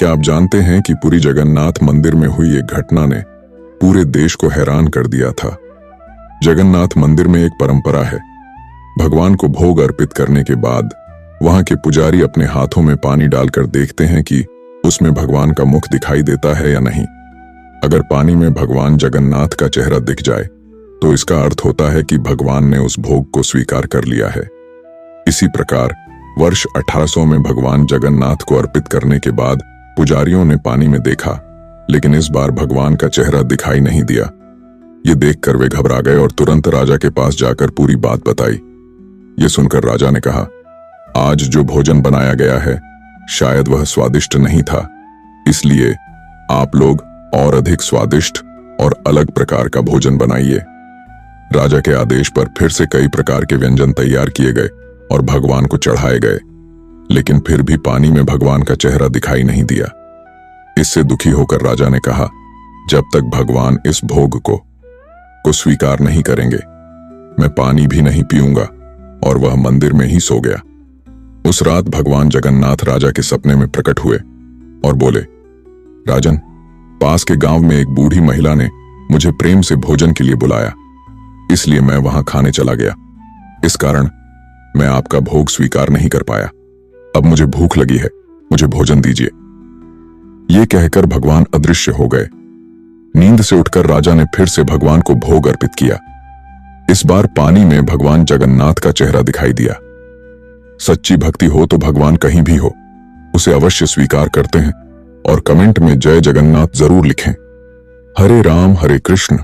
क्या आप जानते हैं कि पुरी जगन्नाथ मंदिर में हुई एक घटना ने पूरे देश को हैरान कर दिया था। जगन्नाथ मंदिर में एक परंपरा है, भगवान को भोग अर्पित करने के बाद वहां के पुजारी अपने हाथों में पानी डालकर देखते हैं कि उसमें भगवान का मुख दिखाई देता है या नहीं। अगर पानी में भगवान जगन्नाथ का चेहरा दिख जाए तो इसका अर्थ होता है कि भगवान ने उस भोग को स्वीकार कर लिया है। इसी प्रकार वर्ष 1800 में भगवान जगन्नाथ को अर्पित करने के बाद पुजारियों ने पानी में देखा, लेकिन इस बार भगवान का चेहरा दिखाई नहीं दिया। ये देखकर वे घबरा गए और तुरंत राजा के पास जाकर पूरी बात बताई। ये सुनकर राजा ने कहा, आज जो भोजन बनाया गया है शायद वह स्वादिष्ट नहीं था, इसलिए आप लोग और अधिक स्वादिष्ट और अलग प्रकार का भोजन बनाइए। राजा के आदेश पर फिर से कई प्रकार के व्यंजन तैयार किए गए और भगवान को चढ़ाए गए, लेकिन फिर भी पानी में भगवान का चेहरा दिखाई नहीं दिया। इससे दुखी होकर राजा ने कहा, जब तक भगवान इस भोग को स्वीकार नहीं करेंगे मैं पानी भी नहीं पीऊंगा, और वह मंदिर में ही सो गया। उस रात भगवान जगन्नाथ राजा के सपने में प्रकट हुए और बोले, राजन, पास के गांव में एक बूढ़ी महिला ने मुझे प्रेम से भोजन के लिए बुलाया, इसलिए मैं वहां खाने चला गया। इस कारण मैं आपका भोग स्वीकार नहीं कर पाया। अब मुझे भूख लगी है, मुझे भोजन दीजिए। ये कहकर भगवान अदृश्य हो गए। नींद से उठकर राजा ने फिर से भगवान को भोग अर्पित किया। इस बार पानी में भगवान जगन्नाथ का चेहरा दिखाई दिया। सच्ची भक्ति हो तो भगवान कहीं भी हो, उसे अवश्य स्वीकार करते हैं। और कमेंट में जय जगन्नाथ जरूर लिखें। हरे राम हरे कृष्ण।